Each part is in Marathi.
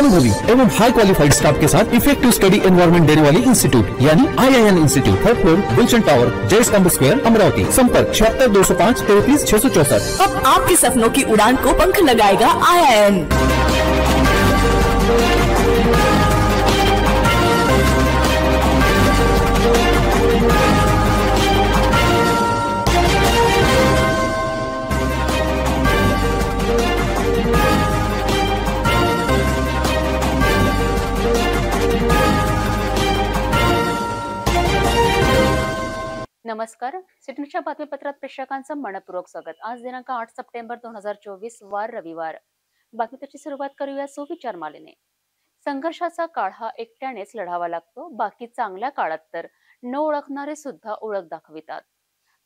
अनुभवी एवं हाई क्वालिफाइड स्टाफ के साथ इफेक्टिव स्टडी एनवायरमेंट देने वाली इंस्टीट्यूट यानी IIN institute, third floor, Gulshan tower, Jai Stambh square, Amravati. संपर्क 76 205 33 664। अब आपके सपनों की उड़ान को पंख लगाएगा IIN। नमस्कार, सिडनीच्या बातमीपत्रात प्रेक्षकांचं मनपूर्वक स्वागत। आज दिनांक 8 सप्टेंबर 2024 वार रविवार। बातमीची सुरुवात करूया सुविचार मालेने। संघर्षाचा काळ हा एकट्यानेच लढावा लागतो, बाकी चांगल्या काळात तर न ओळखणारे सुद्धा ओळख दाखवितात।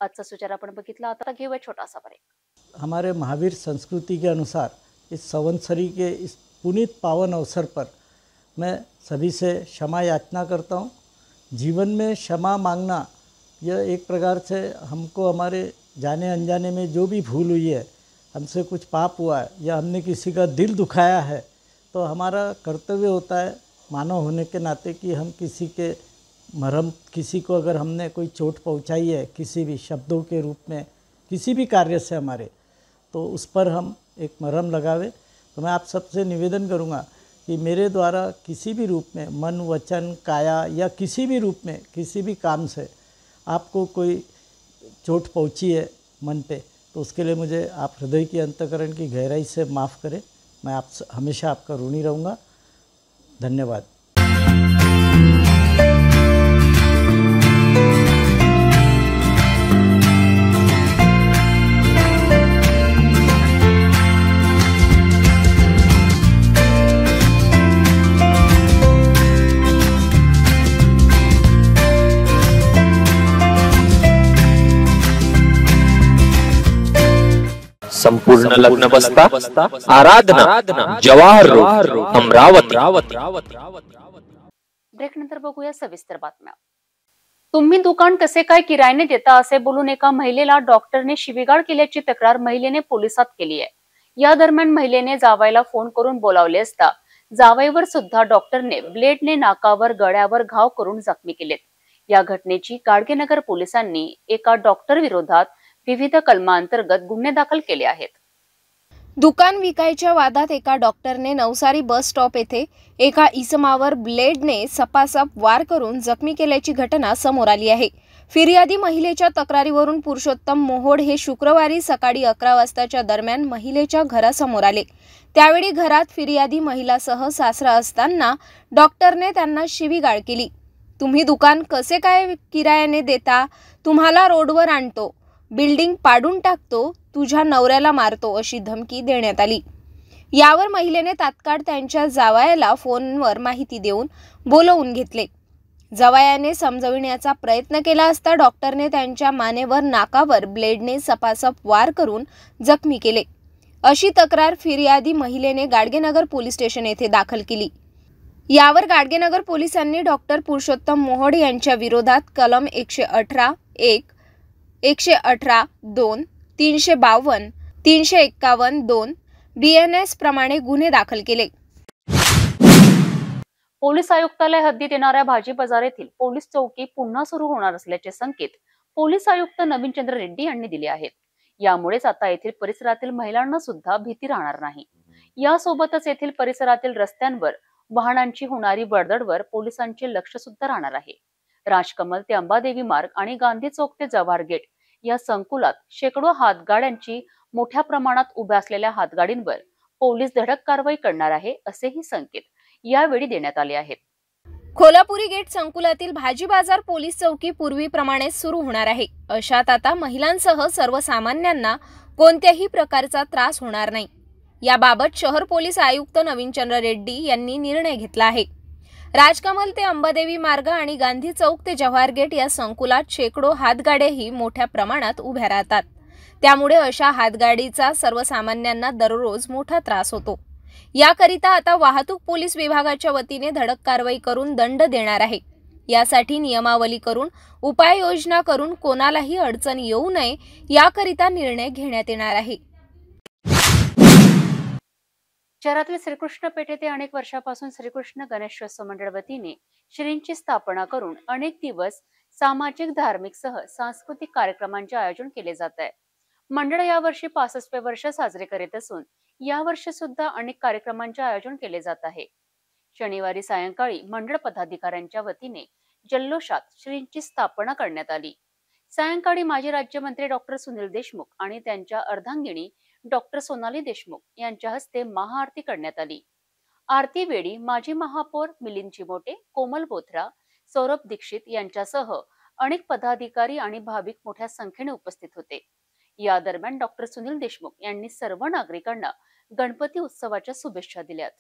आजचा सुविचार आपण बघितला, आता घेऊया छोटासा ब्रेक। हमारे महावीर संस्कृति के अनुसार इस संवत्सरी के इस पुनीत पावन अवसर पर मैं सभी से क्षमा याचना करता हूँ। जीवन में क्षमा मांगना यह एक प्रकार से हमको हमारे जाने अनजाने में जो भी भूल हुई है, हमसे कुछ पाप हुआ है या हमने किसी का दिल दुखाया है, तो हमारा कर्तव्य होता है मानव होने के नाते कि हम किसी के मरहम, किसी को अगर हमने कोई चोट पहुंचाई है किसी भी शब्दों के रूप में, किसी भी कार्य से हमारे, तो उस पर हम एक मरहम लगावे। तो मैं आप सबसे निवेदन करूंगा कि मेरे द्वारा किसी भी रूप में, मन, वचन, काया या किसी भी रूप में, किसी भी काम से आपको कोई चोट पहुंची है मन पे, तो उसके लिए मुझे आप हृदय की अंतःकरण की गहराई से माफ़ करें। मैं आप हमेशा आपका ऋणी रहूँगा। धन्यवाद। संपूर्ण लग्न बस्ता आराधना जवाहर रोड अमरावती। ब्रेक नंतर बघूया सविस्तर बातम्या। तुम्ही दुकान कसे काय किरायाने देता असे बोलून एका महिलेला डॉक्टरने शिवीगाळ केल्याची तक्रार महिलेने पोलिसात केली आहे। या दरम्यान महिलेने जावयाला फोन करून बोलावले असता जावयावर सुद्धा डॉक्टरने ब्लेडने नाकावर, गळ्यावर घाव करून जखमी केलेत। या घटनेची गाडगेनगर पोलिसांनी एका डॉक्टर विरोधात विविध कलमांतर्गत गुन्हे दाखल केले आहेत। दुकान विकायच्या वादात एका डॉक्टरने नवसारी बस स्टॉप येथे एका इसमावर ब्लेडने सपासप वार करून जखमी केल्याची घटना समोर आली आहे। फिर्यादी महिलेच्या तक्रारीवरून पुरुषोत्तम मोहोड हे शुक्रवारी सकाळी 11 वाजताच्या दरम्यान महिलेच्या घरासमोर आले। त्यावेळी घरात फिर्यादी महिलासह सासरा असताना डॉक्टरने त्यांना शिवीगाळ केली। तुम्ही दुकान कसे काय किरायाने देता, तुम्हाला रोडवर आणतो, बिल्डिंग पाडून टाकतो, तुझ्या नवऱ्याला मारतो अशी धमकी देण्यात आली। यावर महिलेने तात्काळ त्यांच्या जावयाला फोनवर माहिती देऊन बोलवून घेतले। जावयाने समजविण्याचा प्रयत्न केला असता डॉक्टरने त्यांच्या मानेवर, नाकावर ब्लेडने सपासप वार करून जखमी केले अशी तक्रार फिर्यादी महिलेने गाडगेनगर पोलीस स्टेशन येथे दाखल केली। यावर गाडगेनगर पोलिसांनी डॉक्टर पुरुषोत्तम मोहोड यांच्या विरोधात कलम 118(1), 118(2), 352, 351(2) BNS प्रमाणे गुन्हे दाखल केले। पोलीस आयुक्तालय हद्दीत येणाऱ्या भाजी बाजार येथील पोलीस चौकी पुन्हा सुरू होणार असल्याचे संकेत पोलीस आयुक्त नवीनचंद्र रेड्डी यांनी दिले आहेत। यामुळेच आता येथील परिसरातील महिलांना सुद्धा भीती राहणार नाही। यासोबतच येथील परिसरातील रस्त्यांवर वाहनांची होणारी वर्दळवर पोलिसांचे लक्ष सुद्धा राहणार आहे। राजकमल ते अंबादेवी मार्ग आणि गांधी चौक ते जवाहर गेट या संकुलात शेकडो हातगाड्यांची मोठ्या प्रमाणात उभ्या असलेल्या हातगाडींवर पोलीस धडक कारवाई करणार आहे असेही संकेत यावेळी देण्यात आले आहेत। कोल्हापुरी गेट संकुलातील भाजी बाजार पोलीस चौकी पूर्वीप्रमाणे सुरू होणार आहे। अशात आता महिलांसह सर्वसामान्यांना कोणत्याही प्रकारचा त्रास होणार नाही। याबाबत शहर पोलीस आयुक्त नवीनचंद्र रेड्डी यांनी निर्णय घेतला आहे। राजकमल ते अंबादेवी मार्ग आणि गांधी चौक ते जवाहर गेट या संकुलात शेकडो हातगाड्याही मोठ्या प्रमाणात उभ्या राहतात। त्यामुळे अशा हातगाडीचा सर्वसामान्यांना दररोज मोठा त्रास होतो। याकरिता आता वाहतूक पोलीस विभागाच्या वतीने धडक कारवाई करून दंड देणार आहे। यासाठी नियमावली करून उपाययोजना करून कोणालाही अडचण येऊ नये याकरिता निर्णय घेण्यात येणार आहे। शहरातील श्रीकृष्ण पेठ येथे अनेक वर्षापासून श्रीकृष्ण गणेशोत्सव मंडळ वतीने श्रींची स्थापना करून अनेक दिवस सामाजिक, धार्मिक सह सांस्कृतिक कार्यक्रमांचे आयोजन केले जात आहे. मंडळ यावर्षी 65वे वर्ष साजरे करीत असून यावर्षी सुद्धा अनेक कार्यक्रमांचे आयोजन केले जात आहे. शनिवारी सायंकाळी मंडळ पदाधिकाऱ्यांच्या वतीने जल्लोषात श्रींची स्थापना करण्यात आली. सायंकाळी माजी राज्यमंत्री डॉक्टर सुनील देशमुख आणि त्यांच्या अर्धांगिनी डॉक्टर सोनाली देशमुख यांच्या हस्ते महाआरती करण्यात आली. आरती वेळी माजी महापौर मिलिंद चिमोटे, कोमल बोथरा, सौरभ दीक्षित यांच्यासह अनेक पदाधिकारी आणि भाविक मोठ्या संख्येने उपस्थित होते. या दरम्यान डॉक्टर सुनील देशमुख यांनी सर्व नागरिकांना गणपती उत्सवाच्या शुभेच्छा दिल्यात.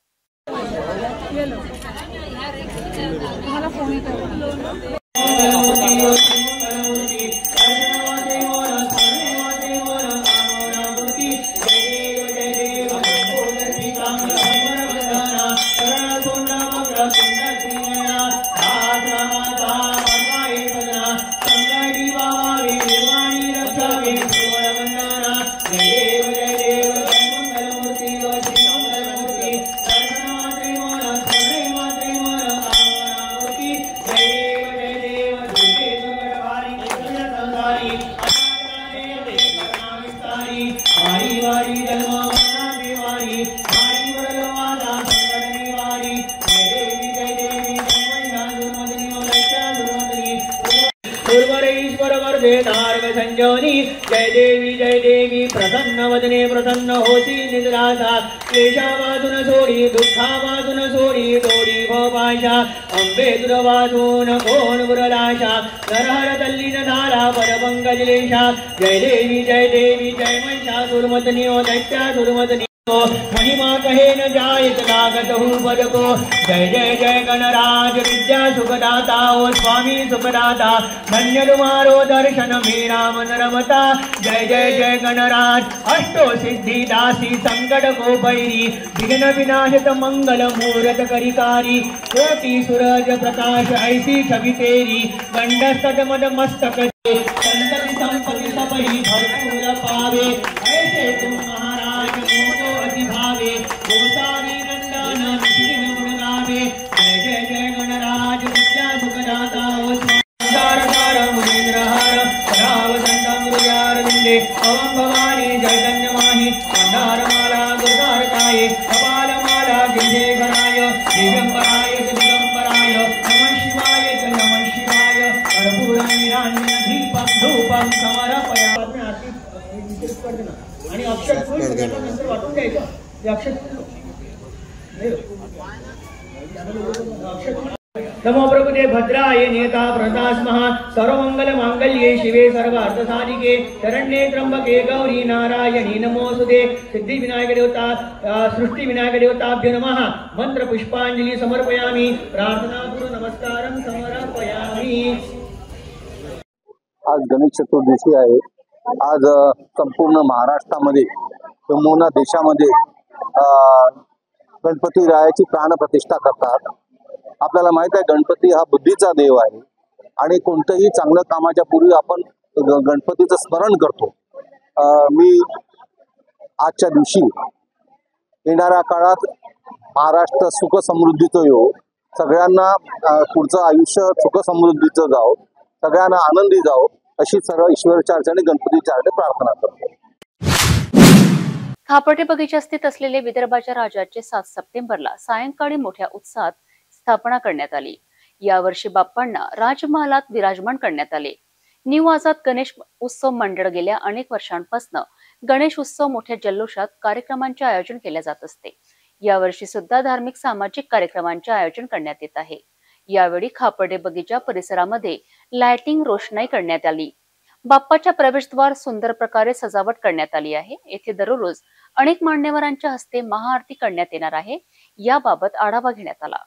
संजोनी जय देवी प्रसन्न वदने प्रसन्न होती निद्रासा क्लेशावादून सोडी दुःखावादून सोडी तोडी भोपाशा अंबे दुर्वादून कोण बुरलाशा नरहर तल्लीन धारा परपंकजलेशा जय देवी जय महिषासुरमर्दिनी ओ दैत्या सुरमर्दिनी महिमा कहे न जायत लागत हूँ पद को जय जय गणराज विद्या सुखदाता ओ स्वामी सुखदाता धन्य तुम्हारो दर्शन मेरा मन रमता जय जय गणराज अष्टो सिद्धि दासी संकट को पैरी विघ्न विनाशित मंगल मूर्त करिकारी कोटि सूरज प्रकाश ऐसी छवि तेरी गंडस्तट मद मस्तक संतति संपत्ति सबही भरपूर पावे ऐसे तुम महाराज मोको भावे गोसावी नंदन विघ्न गुण गावे जय जय गणराज विद्या सुखदाता ओंकार मुनीन्द्रहार रावसंतम हृदयारविंदे ओम भवानी जयधन्य माहि मंदारमाला दुर्गारकाये कपालमाला गिरिधराय दिगंबराय दिगंबराय नमः शिवाय कर्पूरनिरांजन दीपं धूपं समर्पयामि. आणि अक्षर नंतर वाटून द्यायचं नमो प्रभुते भद्राय नेता प्रदास्मः सर्वमंगल मांगल्ये शिवे सर्वार्थ साधिके शरण्ये त्र्यंबके गौरी नारायणी नमोस्तुते. सिद्धि विनायक देवता सृष्टि विनायक देवताभ्यो नमः. मंत्र पुष्पांजलि समर्पयामि. प्रार्थना गुरु नमस्कारं समर्पयामि. आज गणेश चतुर्दशी आहे. आज संपूर्ण महाराष्ट्रामध्ये किंबहुना देशामध्ये गणपती रायाची प्राणप्रतिष्ठा करतात. आपल्याला माहित आहे गणपती हा बुद्धीचा देव आहे आणि कोणत्याही चांगल्या कामाच्या पूर्वी आपण गणपतीचं स्मरण करतो. मी आजच्या दिवशी येणाऱ्या काळात महाराष्ट्र सुख समृद्धीचं येवो, सगळ्यांना पुढचं आयुष्य सुख समृद्धीचं जावो, सगळ्यांना आनंदी जावो अशी सर्व ईश्वराच्या चरणी गणपतीच्या चरणी प्रार्थना करतो. खापर्डे बगीचा स्थित असलेले विदर्भाच्या राजाचे 7 सप्टेंबरला सायंकाळी मोठ्या उत्साहात स्थापना करण्यात आली. यावर्षी बाप्पांना राजमहालात विराजमान करण्यात आले. न्यू आझाद गणेश उत्सव मंडळ गेल्या अनेक वर्षांपासून गणेश उत्सव मोठ्या जल्लोषात कार्यक्रमांचे आयोजन केले जात असते. यावर्षी सुद्धा धार्मिक सामाजिक कार्यक्रमांचे आयोजन करण्यात येत आहे. यावेळी खापर्डे बगीचा परिसरामध्ये लाइटिंग रोषणाई करण्यात आली. बाप्पाच्या प्रवेशद्वार सुंदर प्रकारे सजावट करण्यात आली आहे. येथे दररोज अनेक मान्यवरांच्या हस्ते महाआरती करण्यात येणार आहे. याबाबत आढावा घेण्यात आला.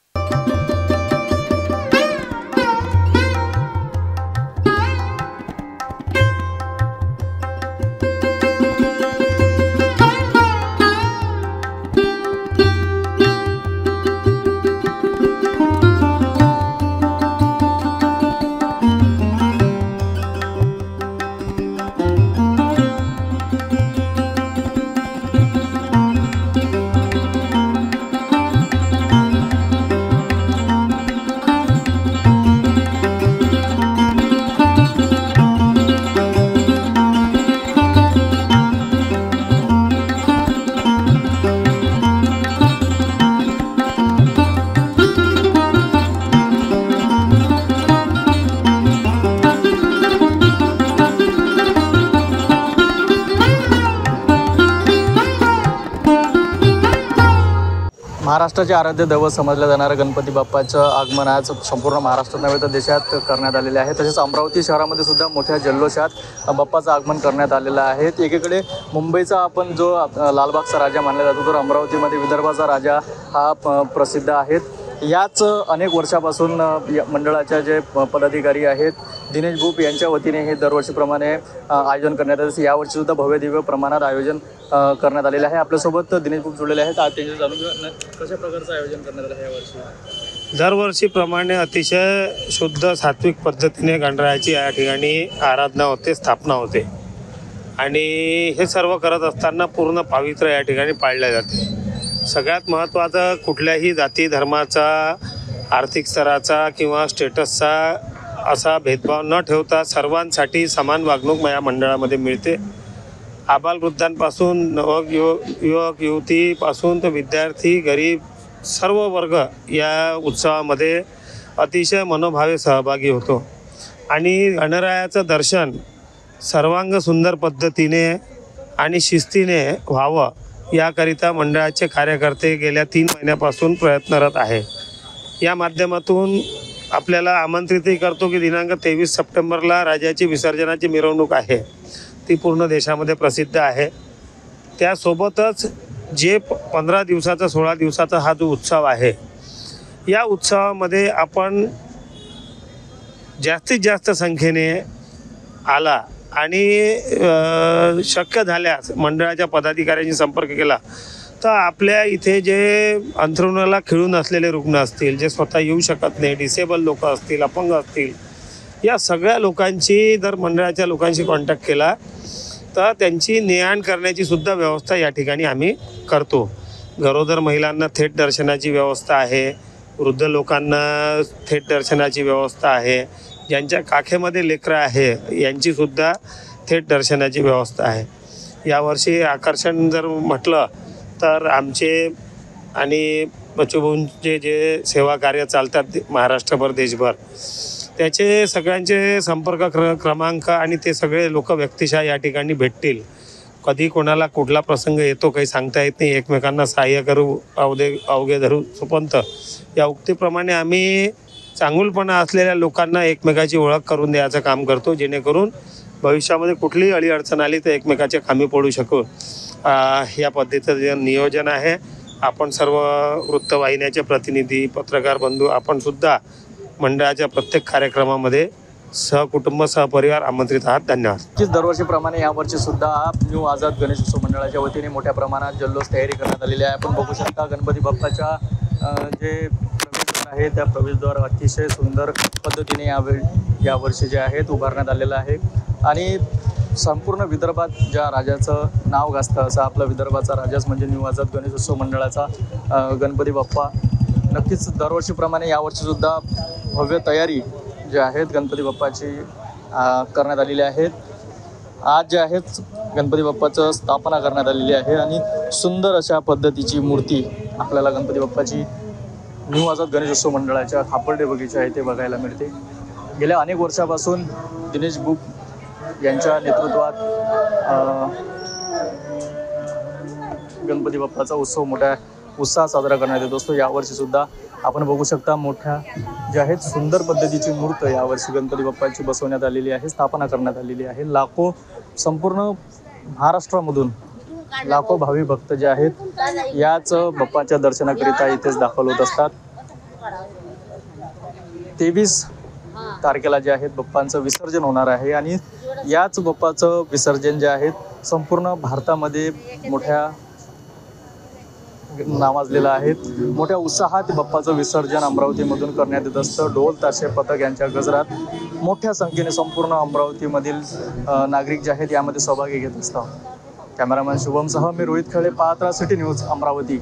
महाराष्ट्राचे आराध्य दैवत समजल्या जाणाऱ्या गणपती बाप्पाचं आगमन आज संपूर्ण महाराष्ट्रात नव्हे तर देशात करण्यात आलेले आहे। तसेच अमरावती शहरामध्ये सुद्धा मोठ्या जल्लोषात बाप्पाचं आगमन करण्यात आलेलं आहे। एकीकडे मुंबईचा आपण जो लालबागचा राजा मानला जातो तर अमरावतीमध्ये विदर्भाचा राजा हा प्रसिद्ध आहे। याच अनेक वर्षापासून मंडळाच्या जे पदाधिकारी आहेत दिनेश भूप यांच्या वतीने हे दरवर्षीप्रमाणे आयोजन करण्यात येते। यावर्षी सुद्धा भव्य दिव्य प्रमाणात आयोजन करण्यात आलेले आहे। आपल्यासोबत दिनेश भूप जोडलेले आहेत। आज त्यांचे जाणून घेऊया कशा प्रकारचं आयोजन करण्यात आलं यावर्षी। दरवर्षीप्रमाणे अतिशय शुद्ध सात्विक पद्धतीने गणरायाची या ठिकाणी आराधना होते, स्थापना होते आणि हे सर्व करत असताना पूर्ण पावित्र्य या ठिकाणी पाळले जाते। सगळ्यात महत्त्वाचं कुठल्याही जाती धर्माचा, आर्थिक स्तराचा किंवा स्टेटसचा असा भेदभाव न ठेवता सर्वांसाठी समान वागणूक या मंडळामध्ये मिळते। आबालवृद्धांपासून युवक युवतीपासून तर विद्यार्थी गरीब सर्व वर्ग या उत्सवामध्ये अतिशय मनोभावे सहभागी होतो आणि गणरायाचं दर्शन सर्वांग सुंदर पद्धतीने आणि शिस्तीने व्हावं याकरिता मंडळाचे कार्यकर्ते गेल्या 3 महिन्यापासून प्रयत्नरत आहे। या माध्यमातून आपल्याला आमंत्रितही करतो की दिनांक 23 सप्टेंबरला राजाची विसर्जनाची मिरवणूक आहे, ती पूर्ण देशामध्ये प्रसिद्ध आहे। त्यासोबतच जे 15 दिवसाचा 16 दिवसाचा हा जो उत्सव आहे या उत्सवामध्ये आपण जास्तीत जास्त संख्येने आला आणि शक्य झाल्यास मंडळाच्या पदाधिकाऱ्यांशी संपर्क केला तर आपल्या इथे जे अंथरुणाला खिळून असलेले रुग्ण असतील, जे स्वतः येऊ शकत नाही, डिसेबल लोक असतील, अपंग असतील, या सगळ्या लोकांची जर मंडळाच्या लोकांशी कॉन्टॅक्ट केला तर त्यांची ने-आण करण्याची सुद्धा व्यवस्था या ठिकाणी आम्ही करतो। गरोदर महिलांना थेट दर्शनाची व्यवस्था आहे, वृद्ध लोकांना थेट दर्शनाची व्यवस्था आहे, ज्यांच्या काखेमध्ये लेकरं आहे यांचीसुद्धा थेट दर्शनाची व्यवस्था आहे। यावर्षी आकर्षण जर म्हटलं तर आमचे आणि बच्चूभाऊंचे जे सेवा कार्य चालतात महाराष्ट्रभर देशभर त्याचे सगळ्यांचे संपर्क क्रमांक आणि ते सगळे लोक व्यक्तिशः या ठिकाणी भेटतील। कधी कोणाला कुठला प्रसंग येतो काही सांगता येत नाही, एकमेकांना सहाय्य करू अवघे धरू सुपंत या उक्तीप्रमाणे आम्ही चांगुलपणा असलेल्या लोकांना एकमेकाची ओळख करून द्यायचं काम करतो, जेणेकरून भविष्यामध्ये कुठलीही अडचण आली तर एकमेकाच्या कामी पडू शकू। या पद्धतीचं जे नियोजन आहे आपण सर्व वृत्तवाहिन्याचे प्रतिनिधी, पत्रकार बंधू आपण सुद्धा मंडळाच्या प्रत्येक कार्यक्रमामध्ये सहकुटुंब सहपरिवार आमंत्रित आहात। धन्यवाद। दरवर्षीप्रमाणे यावर्षी सुद्धा न्यू आझाद गणेश उत्सव मंडळाच्या वतीने मोठ्या प्रमाणात जल्लोष तयारी करण्यात आलेली आहे। आपण बघू शकता गणपती बाप्पाच्या जे प्रवेशद्वार आहे त्या प्रवेशद्वार अतिशय सुंदर पद्धतीने यावर्षी जे आहेत उभारण्यात आलेलं आहे आणि संपूर्ण विदर्भात ज्या राजाचं नाव गाजतं असा आपला विदर्भाचा राजाच म्हणजे न्यू आझाद गणेश उत्सव मंडळाचा गणपती बाप्पा। नक्कीच दरवर्षीप्रमाणे यावर्षीसुद्धा भव्य तयारी जे आहेत गणपती बाप्पाची करण्यात आलेली आहेत। आज जे आहेत गणपती बाप्पाचं स्थापना करण्यात आलेली आहे आणि सुंदर अशा पद्धतीची मूर्ती आपल्याला गणपती बाप्पाची न्यू आझाद गणेश उत्सव मंडळाच्या खापर्डे बगीचा येथे बघायला मिळते। गेल्या अनेक वर्षापासून दिनेश भूप यांच्या नेतृत्वात गणपती बाप्पाचा उत्सव मोठ्या उत्साहात साजरा करण्यात येत असतो। यावर्षी सुद्धा आपण बघू शकता मोठ्या जे आहेत सुंदर पद्धतीची मूर्त यावर्षी गणपती बाप्पाची बसवण्यात आलेली आहे, स्थापना करण्यात आलेली आहे। लाखो संपूर्ण महाराष्ट्रामधून लाखो भावी भक्त जे आहेत याच बाप्पाच्या दर्शनाकरिता इथेच दाखल होत असतात। 23 तारखेला जे आहेत बाप्पांचं विसर्जन होणार आहे आणि याच बाप्पाचं विसर्जन जे आहेत संपूर्ण भारतामध्ये मोठ्या नावाजलेलं आहे। मोठ्या उत्साहात बाप्पाचं विसर्जन अमरावतीमधून करण्यात येत असतं। ढोल ताशे पथक यांच्या गजरात मोठ्या संख्येने संपूर्ण अमरावतीमधील नागरिक जे आहेत यामध्ये सहभागी घेत असतात। कॅमेरामॅन शुभमसह मी रोहित खळे, पाहत रहा सिटी न्यूज अमरावती।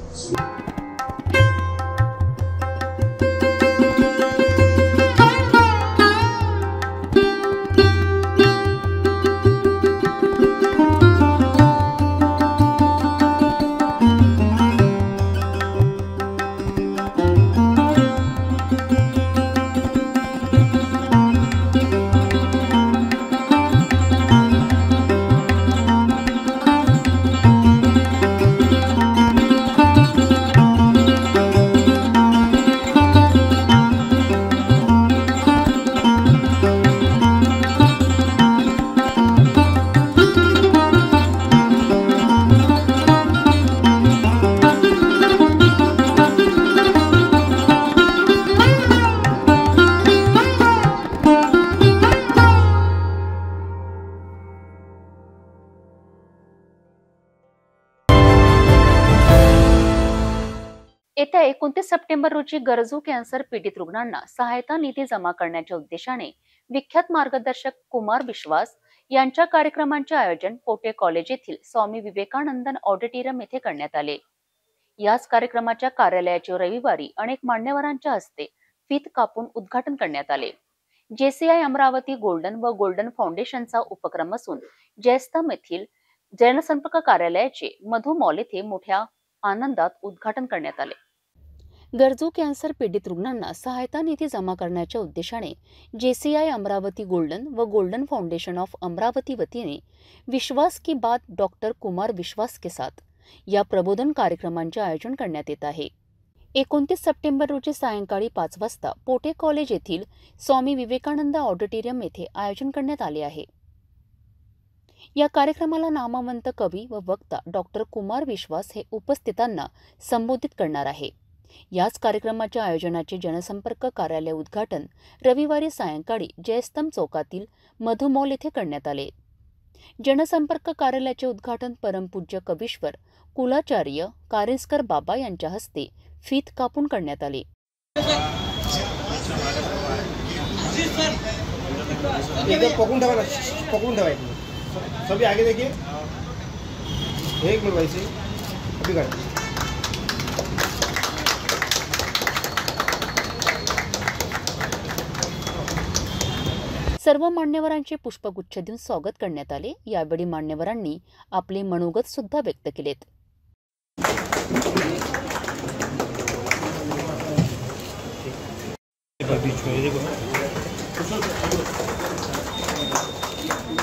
29 सप्टेंबर रोजी गरजू कॅन्सर पीडित रुग्णांना सहायता निधी जमा करण्याच्या उद्देशाने विख्यात मार्गदर्शक कुमार विश्वास यांच्या कार्यक्रमांचे आयोजन पोटे कॉलेज येथील स्वामी विवेकानंद ऑडिटोरियम येथे करण्यात आले। याच कार्यक्रमाच्या कार्यालयाचे रविवारी अनेक मान्यवरांच्या हस्ते फीत कापून उद्घाटन करण्यात आले। JCI अमरावती गोल्डन व गोल्डन फाउंडेशनचा उपक्रम असून जयस्तंभ येथील जनसंपर्क कार्यालयाचे मधु मॉल येथे मोठ्या आनंदात उद्घाटन करण्यात आले। गरजू कॅन्सर पीडित रुग्णांना सहायता निधी जमा करण्याच्या उद्देशाने JCI अमरावती गोल्डन व गोल्डन फाउंडेशन ऑफ अमरावती वतीने विश्वास की बात डॉक्टर कुमार विश्वास के साथ या प्रबोधन कार्यक्रमांचे आयोजन करण्यात येत आहे। 29 सप्टेंबर रोजी सायंकाळी 5 वाजता पोटे कॉलेज येथील स्वामी विवेकानंद ऑडिटोरियम येथे आयोजन करण्यात आले आहे। या कार्यक्रमाला नामवंत कवी व वक्ता डॉक्टर कुमार विश्वास हे उपस्थितांना संबोधित करणार आहे। याच कार्यक्रमाच्या आयोजनाचे जनसंपर्क कार्यालय उद्घाटन रविवारी सायंकाळी जयस्तंभ चौकातील मधु मॉल येथे करण्यात आले। जनसंपर्क कार्यालयाचे उद्घाटन परमपूज्य कवीश्वर कुलाचार्य कारेस्कर बाबा यांच्या हस्ते फीत कापून करण्यात आले। सभी आगे देखिए, एक मिनट वैसे अभी कर। सर्व मान्यवरांचे पुष्पगुच्छ देऊन स्वागत करण्यात आले। यावेळी मान्यवरांनी आपले मनोगत सुद्धा व्यक्त केलेत।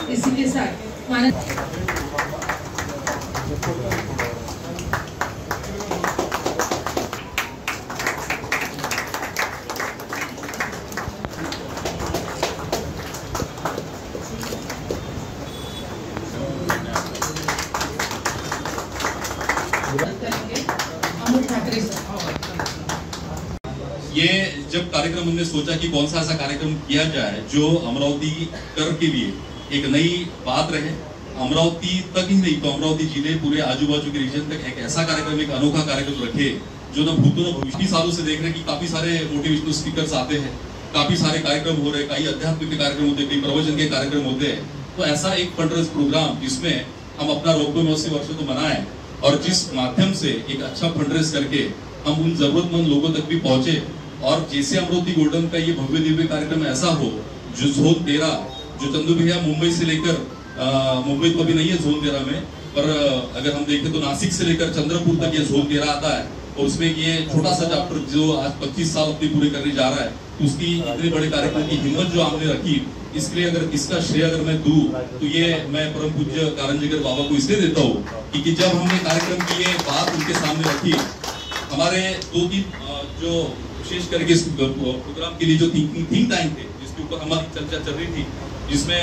इसी के साथ ये जब कार्यक्रम हमने सोचा कि कौन सा ऐसा कार्यक्रम किया जाए जो अमरावती कर के लिए एक नई बात रहे, अमरावती तक ही नहीं तो अमरावती जिले पूरे आजू बाजू के रीजन तक एक ऐसा कार्यक्रम, एक अनोखा कार्यक्रम रखे जो न भूतों न भविष्य सालों से देख रहे कि काफी सारे मोटिवेशनल स्पीकर्स आते हैं, काफी सारे कार्यक्रम हो रहे हैं, कई अध्यात्म के कार्यक्रम होते हैं, कई प्रवचन के कार्यक्रम होते हैं। तो ऐसा एक फंड्रेज प्रोग्राम जिसमें हम अपना रोको 80 वर्षों को मनाएं और जिस माध्यम से एक अच्छा फंड्रेज करके हम उन जरूरतमंद लोगों तक भी पहुंचे और JCI अमरावती गोल्डन का ये भव्य दिव्य कार्यक्रम ऐसा हो जो जोन 13 जो चंदू भैया मुंबई से लेकर मुंबई तो अभी नहीं है जोन 13 में, पर अगर हम देखें तो नासिक से लेकर चंद्रपुर तक ये जोन 13 आता है और उसमें ये छोटा सा चैप्टर जो आज 25 साल अपने पूरे करने जा रहा है, उसकी इतने बड़े कार्यक्रम की हिम्मत जो हमने रखी, इसके लिए अगर इसका श्रेय अगर मैं दूं तो ये मैं परम पूज्य कारंजीकर बाबा को इसलिए देता हूँ कि जब हमने कार्यक्रम की ये बात उनके सामने रखी, हमारे 2-3 जो विशेष करके इस प्रोग्राम के लिए जो थिंक टैंक थे जिसके ऊपर हमारी चर्चा चल रही थी, जिसमें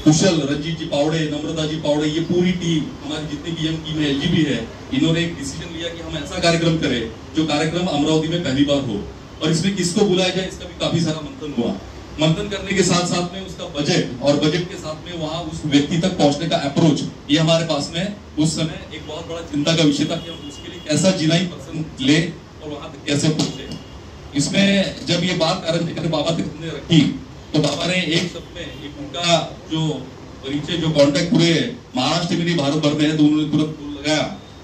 कुशल, रंजीत जी पावड़े, नम्रता जी पावड़े, ये पूरी टीम हमारी जितनी भी यंग टीम है, LGB है, इन्होंने एक डिसीजन लिया कि हम ऐसा कार्यक्रम करें जो कार्यक्रम अमरावती में पहली बार हो और इसमें किसको बुलाया जाए इसका भी काफी सारा मंथन हुआ। मंथन करने के साथ साथ में उसका बजट और बजट के साथ में वहाँ उस व्यक्ति तक पहुंचने का अप्रोच, ये हमारे पास में उस समय एक बहुत बड़ा चिंता का विषय था कि हम उसके लिए कैसा G9 पर्सन ले और वहां तक कैसे पहुंचे। इसमें जब ये बात कारंजीकर बाबा तक हमने रखी तो बाबा ने एक शब्द में एक उनका जो परिचय, जो कांटेक्ट पूरे महाराष्ट्र में नहीं भारत भर में है, तो उन्होंने तुरंत लगाया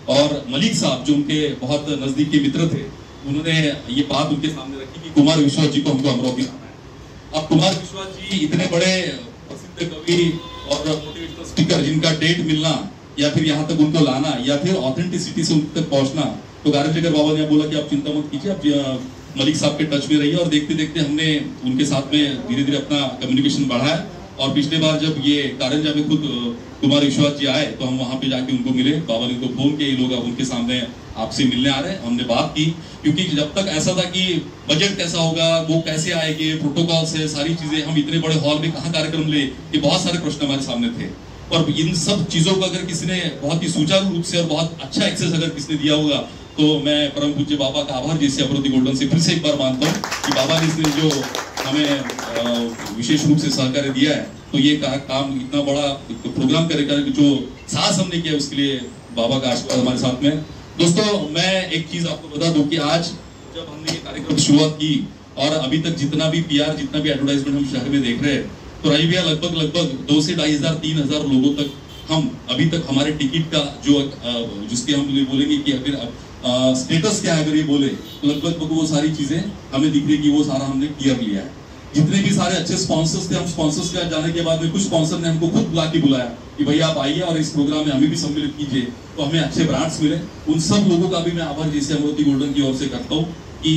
और मलिक साहब जो उनके बहुत नजदीकी मित्र थे, उन्होंने ये बात उनके सामने रखी कि कुमार विश्वास जी को हमको अमरावती लाना है। अब कुमार विश्वास जी इतने बड़े प्रसिद्ध कवि और मोटिवेशनल स्पीकर जिनका डेट मिलना या फिर यहाँ तक उनको लाना या फिर ऑथेंटिसिटी से उन तक पहुंचना, तो कारंजीकर बाबा ने बोला कि आप चिंता मत कीजिए, आप मलिक साहब के टच में रहिए और देखते देखते हमने उनके साथ में धीरे धीरे अपना कम्युनिकेशन बढ़ाया और पिछले बार जब ये कारंजा में खुद कुमार विश्वास जी आए तो हम वहां पे जाके उनको मिले, बाबा ने उनको फोन किया, ये लोग अब उनके सामने आपसे मिलने आ रहे हैं। हमने बात की क्योंकि जब तक ऐसा था कि बजट कैसा होगा, वो कैसे आएंगे, प्रोटोकॉल से सारी चीजें, हम इतने बड़े हॉल में कहाँ कार्यक्रम ले, ये बहुत सारे प्रश्न हमारे सामने थे। और इन सब चीजों को अगर किसी ने बहुत ही सुचारू रूप से और बहुत अच्छा एक्सेस अगर किसी ने दिया होगा तो मैं परम पूज्य बाबा का आभार JCI अमरावती गोल्डन से फिर से एक बार मानता हूँ कि बाबा ने इसने जो हमें विशेष रूप से सहकार्य दिया है, तो ये काम इतना बड़ा प्रोग्राम करेगा जो साहस हमने किया उसके लिए बाबा का आशीर्वाद हमारे साथ में। दोस्तों मैं एक चीज आपको बता दूं कि आज जब हमने ये कार्यक्रम शुरुआत की और अभी तक जितना भी PR, जितना भी एडवर्टाइजमेंट हम शहर में देख रहे हैं, तो राई भैया लगभग 2 से 2,500 3,000 लोगों तक हम अभी तक हमारे टिकट का जो जिसके हम बोलेंगे कि अगर स्टेटस क्या है, अगर ये बोले तो लगभग वो सारी चीजें हमें दिख रही कि वो सारा हमने क्लियर लिया है। जितने भी सारे अच्छे स्पॉन्सर्स थे, हम स्पॉन्सर्स के जाने के बाद में कुछ स्पॉन्सर ने हमको खुद बुलाया कि भैया आप आइए और इस प्रोग्राम में हमें भी सम्मिलित कीजिए, तो हमें अच्छे ब्रांड्स मिले। उन सब लोगों का भी मैं आभार जैसे अमरावती गोल्डन की ओर से करता हूँ कि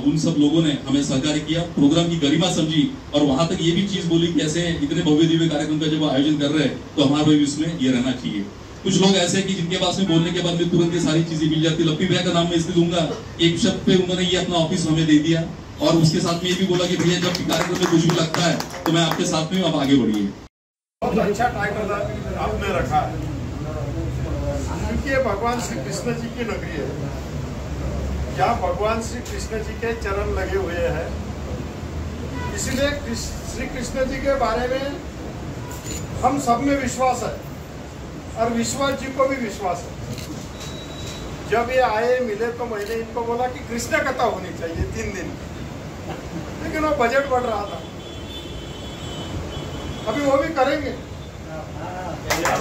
उन सब लोगों ने हमें सहकार्य किया, प्रोग्राम की गरिमा समझी और वहां तक ये भी चीज बोली कि ऐसे इतने भव्य दिव्य कार्यक्रम का जब आयोजन कर रहे हैं तो हमारे भी इसमें ये रहना चाहिए। कुछ लोग ऐसे हैं कि जिनके पास में बोलने के बाद में तुरंत ये सारी चीजें मिल जाती है। लप्पी भैया का नाम मैं इसलिए दूंगा, एक शब्द पे उन्होंने ये अपना ऑफिस हमें दे दिया और उसके साथ में ये भी बोला कि भैया जब कार्यक्रम में कुछ भी लगता है तो मैं आपके साथ में, आप आगे बढ़िए। बहुत अच्छा टाइटल आपने रखा है क्योंकि भगवान श्री कृष्ण जी की नगरी है, जहाँ भगवान श्री कृष्ण जी के चरण लगे हुए हैं। इसीलिए श्री कृष्ण जी के बारे में हम सब में विश्वास है और विश्वास जी को भी विश्वास है। जब ये आए मिले तो मैंने इनको बोला कि कृष्ण कथा होनी चाहिए 3 दिन, लेकिन वो बजट बढ़ रहा था। अभी वो भी करेंगे, वो यहाँ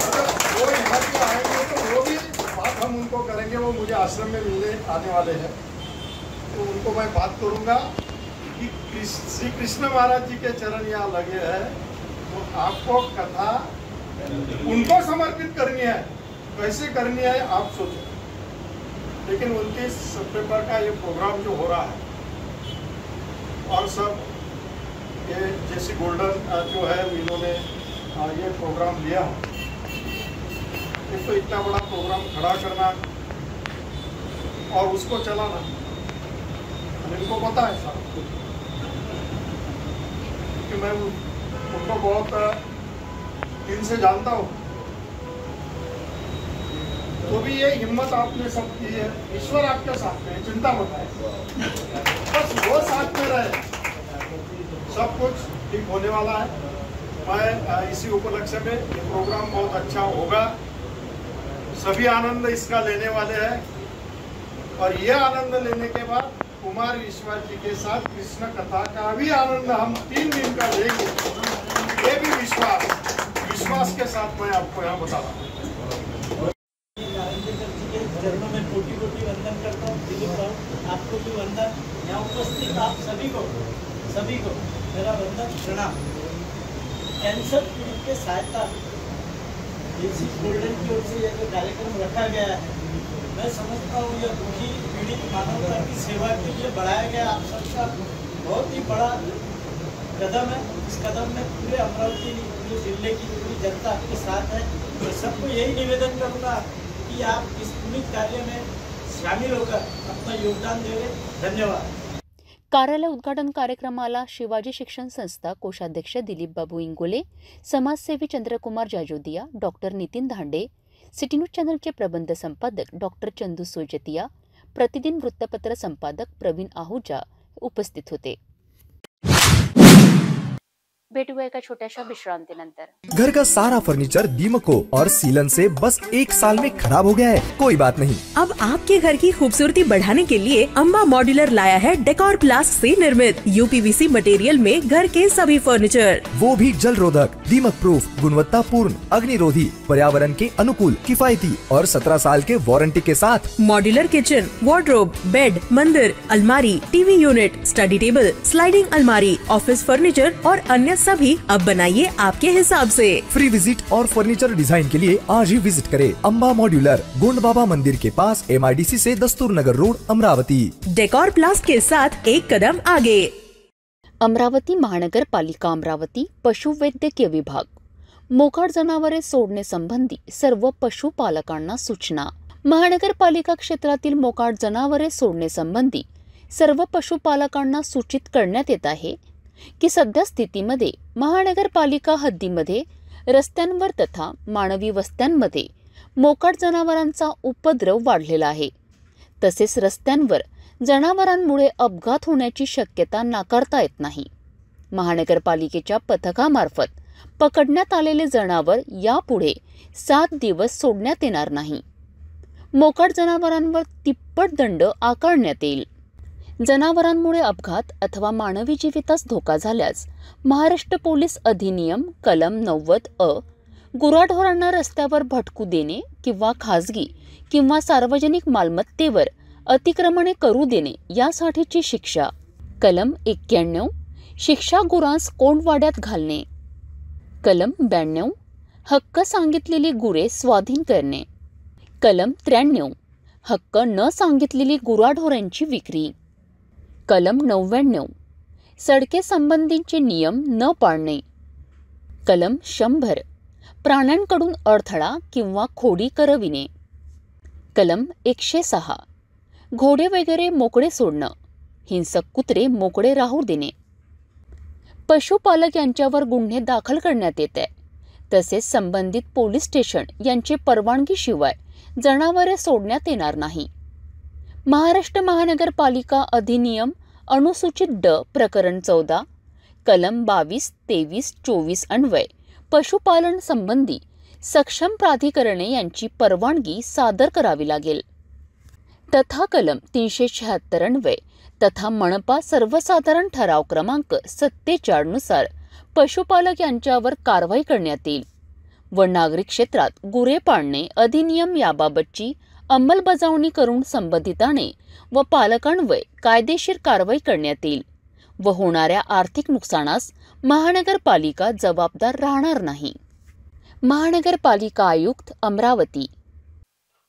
पे आएंगे तो वो भी बात हम उनको करेंगे। वो मुझे आश्रम में मिलने आने वाले हैं तो उनको मैं बात करूँगा कि श्री कृष्ण महाराज जी के चरण यहाँ लगे हैं तो आपको कथा उनको समर्पित करनी है। कैसे करनी है आप सोचो। लेकिन 29 सितंबर का ये प्रोग्राम जो हो रहा है और सब ये जैसी गोल्डन जो है इन्होंने ये प्रोग्राम लिया, एक तो इतना बड़ा प्रोग्राम खड़ा करना और उसको चलाना, इनको पता है सारा कुछ, क्योंकि मैं उनको बहुत दिन से जानता हूँ। तो भी ये हिम्मत आपने सब की है, ईश्वर आपके साथ में, चिंता मत है, बस वो साथ में रहे, सब कुछ ठीक होने वाला है। मैं इसी उपलक्ष्य में ये प्रोग्राम बहुत अच्छा होगा, सभी आनंद इसका लेने वाले हैं और ये आनंद लेने के बाद कुमार विश्वास जी के साथ कृष्ण कथा का भी आनंद हम 3 दिन का लेंगे। ये भी विश्वास के साथ मैं आपको यहाँ बता रहा हूँ। चरणों में कोटि कोटि वंदन करता हूँ। दिलीप बाबू आपको भी वंदन, यहाँ उपस्थित आप सभी को मेरा वंदन प्रणाम। कैंसर पीड़ित के सहायता देसी गोल्डन की ओर से यह जो कार्यक्रम रखा गया है, मैं समझता हूँ यह दुखी पीड़ित मानवता की सेवा के लिए बढ़ाया गया आप सबका बहुत ही बड़ा कदम है। इस कदम में पूरे अमरावती, पूरे जिले की पूरी जनता आपके साथ है। मैं सबको यही निवेदन करूँगा कि आप इस पुनीत कार्य में शामिल होकर अपना योगदान देंगे। धन्यवाद। कार्यालय उद्घाटन कार्यक्रमाला शिवाजी शिक्षण संस्था कोषाध्यक्ष दिलीप बाबू इंगोले, समाजसेवी Chandrakumar Jajodia, doctor Nitin Dhande, city news चॅनलचे प्रबंध संपादक डॉक्टर चंदू सोजतिया, प्रतिदिन वृत्तपत्र संपादक प्रवीण आहुजा उपस्थित होते। भेटूया एका छोट्याशा विश्रांतीनंतर। घर का सारा फर्नीचर दीमकों और सीलन से बस 1 साल में खराब हो गया है, कोई बात नहीं। अब आपके घर की खूबसूरती बढ़ाने के लिए अम्बा मॉड्यूलर लाया है डेकोर प्लास्ट से निर्मित UPVC मटेरियल में घर के सभी फर्नीचर, वो भी जल रोधक, दीमक प्रूफ, गुणवत्ता पूर्ण, अग्निरोधी, पर्यावरण के अनुकूल, किफायती और 17 साल के वारंटी के साथ। मॉड्यूलर किचन, वार्डरोब, बेड, मंदिर, अलमारी, TV unit, study table, sliding अलमारी, ऑफिस फर्नीचर और अन्य सभी अब बनाइए आपके हिसाब से। फ्री विजिट और फर्नीचर डिजाइन के लिए आज ही विजिट करें अम्बा मॉड्यूलर, गोंड बाबा मंदिर के पास, MIDC से दस्तूर नगर रोड, अमरावती। डेकोर प्लास्ट के साथ एक कदम आगे। अमरावती महानगर पालिका अमरावती पशुवैद्यकीय विभाग, मोकाट जनावरे सोडणे संबंधी सर्व पशुपालकांना सूचना। महानगरपालिका क्षेत्रातील मोकाट जनावरे सोडणे संबंधी सर्व पशुपालकांना सूचित करण्यात येत आहे की सध्या स्थितीमध्ये महानगरपालिका हद्दीमध्ये रस्त्यांवर तथा मानवी वस्त्यांमध्ये मोकाट जनावरांचा उपद्रव वाढलेला आहे। तसेच रस्त्यांवर जनावरांमुळे अपघात होण्याची शक्यता नाकारता येत नाही। महानगरपालिकेच्या पथकामार्फत पकडण्यात आलेले जनावर यापुढे 7 दिवस सोडण्यात येणार नाही। मोकाट जनावरांवर तिप्पट दंड आकारण्यात येईल। जनावरांमुळे अपघात अथवा मानवी जीवितास धोका झाल्यास महाराष्ट्र पोलीस अधिनियम कलम 90 गुराढोरांना रस्त्यावर भटकू देणे किंवा खाजगी किंवा सार्वजनिक मालमत्तेवर अतिक्रमणे करू देणे यासाठीची शिक्षा. कलम 91 शिक्षा गुरांस कोंडवाड्यात घालणे. कलम 92 हक्क सांगितलेली गुरे स्वाधीन करणे. कलम 93 हक्क न सांगितलेली गुराढोरांची विक्री. कलम 99 सडके संबंधीचे नियम न पाळणे. कलम 100 प्राण्यांकडून अडथळा किंवा खोडी करविणे. कलम 106 घोडे वगैरे मोकळे सोडणं, हिंसक कुत्रे मोकळे राहू देणे. पशुपालक यांच्यावर गुन्हे दाखल करण्यात येते. तसेच संबंधित पोलीस स्टेशन यांची परवानगीशिवाय जनावरे सोडण्यात येणार नाही. महाराष्ट्र महानगरपालिका अधिनियम अनुसूचित ड प्रकरण 14 कलम 22, 23, 24 अन्वय पशुपालन संबंधी सक्षम प्राधिकरणे यांची परवानगी सादर करावी लागेल. तथा कलम 376 अन्वय तथा मनपा सर्वसाधारण ठराव क्रमांक 47 नुसार पशुपालक यांच्यावर कारवाई करण्यात येईल व नागरिक क्षेत्रात गुरे पाळणे अधिनियम याबाबतची अंमलबजावणी करून संबंधिताने व पालकांवर कायदेशीर कारवाई करण्यात येईल व होणाऱ्या आर्थिक नुकसानास महानगरपालिका जबाबदार राहणार नाही. महानगरपालिका आयुक्त अमरावती.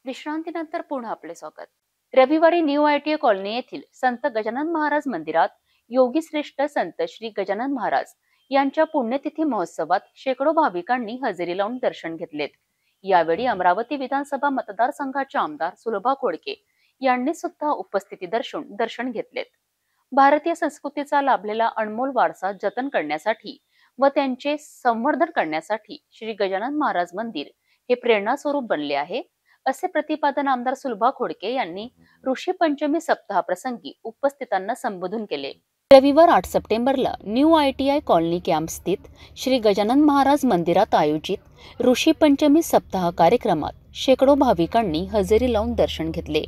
विश्रांतीनंतर पुन्हा आपले स्वागत. रविवारी न्यू ITA कॉलनी येथील संत गजानन महाराज मंदिरात योगीश्रेष्ठ संत श्री गजानन महाराज यांच्या पुण्यतिथी महोत्सवात शेकडो भाविकांनी हजेरी लावून दर्शन घेतलेत. यावेळी अमरावती विधानसभा मतदारसंघाचे आमदार सुलभा खोडके यांनी सुद्धा उपस्थिती दर्शवून दर्शन घेतलेत. भारतीय संस्कृतीचा लाभलेला अनमोल वारसा जतन करण्यासाठी व त्यांचे संवर्धन करण्यासाठी श्री गजानन महाराज मंदिर हे प्रेरणा स्वरूप बनले आहे, असे प्रतिपादन आमदार सुलभा खोडके यांनी ऋषी पंचमी सप्ताहाप्रसंगी उपस्थितांना संबोधन केले. रविवार 8 सप्टेंबरला न्यू ITI कॉलनी कॅम्प स्थित श्री गजानन महाराज मंदिरात आयोजित ऋषी पंचमी सप्ताह कार्यक्रमात शेकडो भाविकांनी हजेरी लावून दर्शन घेतले.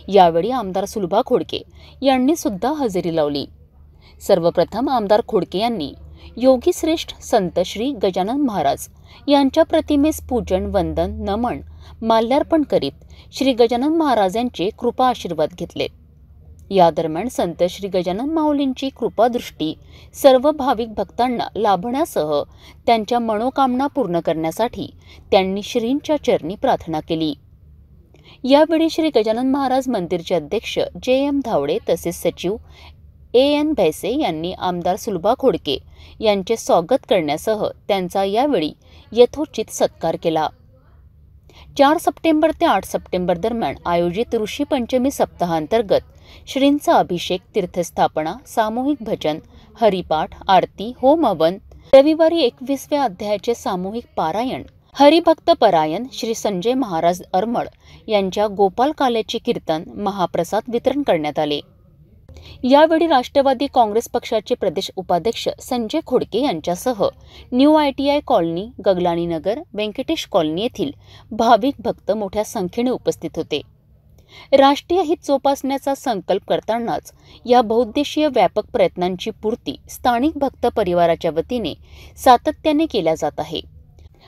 यावेळी आमदार सुलभा खोडके यांनी सुद्धा हजेरी लावली. सर्वप्रथम आमदार खोडके यांनी योगीश्रेष्ठ संत श्री गजानन महाराज यांच्या प्रतिमेस पूजन, वंदन, नमन, माल्यार्पण करीत श्री गजानन महाराजांचे कृपा आशीर्वाद घेतले. या दरम्यान संत श्री गजानन माऊलींची कृपादृष्टी सर्व भाविक भक्तांना लाभण्यासह त्यांच्या मनोकामना पूर्ण करण्यासाठी त्यांनी श्रींच्या चरणी प्रार्थना केली. यावेळी श्री गजानन महाराज मंदिरचे अध्यक्ष JM धावडे तसेच सचिव AN भैसे यांनी आमदार सुलभा खोडके यांचे स्वागत करण्यासह त्यांचा यावेळी यथोचित सत्कार केला. 4 सप्टेंबर ते 8 सप्टेंबर दरम्यान आयोजित ऋषी पंचमी सप्ताहांतर्गत श्रींचा अभिषेक, तीर्थस्थापना, सामूहिक भजन, हरिपाठ, आरती, होम हवन, रविवारी 21व्या अध्यायाचे सामूहिक पारायण, हरिभक्त परायण, श्री संजय महाराज अरमळ यांच्या गोपाल काल्याचे कीर्तन, महाप्रसाद वितरण करण्यात आले. यावेळी राष्ट्रवादी काँग्रेस पक्षाचे प्रदेश उपाध्यक्ष संजय खोडके यांच्यासह न्यू ITI कॉलनी, गगलानी नगर, व्यंकटेश कॉलनी येथील भाविक भक्त मोठ्या संख्येने उपस्थित होते. राष्ट्रीय हित जोपासण्याचा संकल्प करतानाच या बहुउद्देशीय व्यापक प्रयत्नांची पूर्ती स्थानिक भक्त परिवाराच्या वतीने सातत्याने केल्या जात आहे.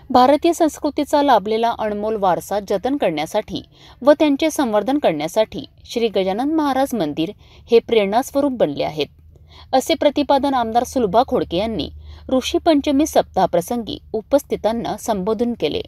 भारतीय संस्कृतीचा लाभलेला अनमोल वारसा जतन करण्यासाठी व त्यांचे संवर्धन करण्यासाठी श्री गजानन महाराज मंदिर हे प्रेरणास्वरूप बनले आहेत, असे प्रतिपादन आमदार सुलभा खोडके यांनी ऋषी पंचमी सप्ताहाप्रसंगी उपस्थितांना संबोधन केले.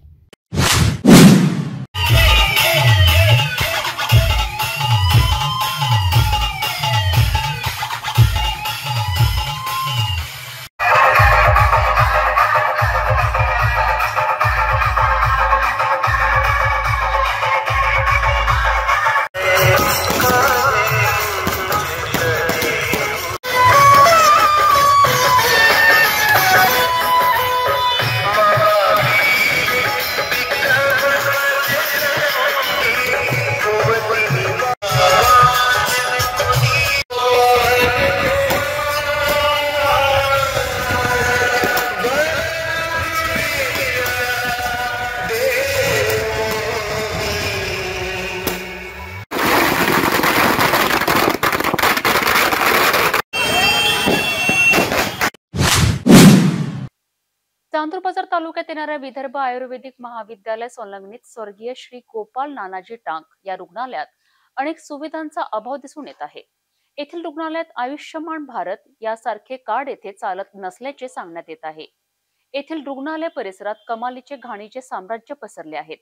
चांदूर बाजार तालुक्यात येणाऱ्या विदर्भ आयुर्वेदिक महाविद्यालय संलग्नित स्वर्गीय श्री गोपाल नानाजी टांक या रुग्णालयात अनेक सुविधांचा अभाव दिसून येत आहे। येथील रुग्णालयात आयुष्यमान भारत यासारखे कार्ड येथे चालत नसल्याचे सांगण्यात येत आहे। येथील रुग्णालय परिसरात कमालीचे घाणीचे साम्राज्य पसरले आहेत।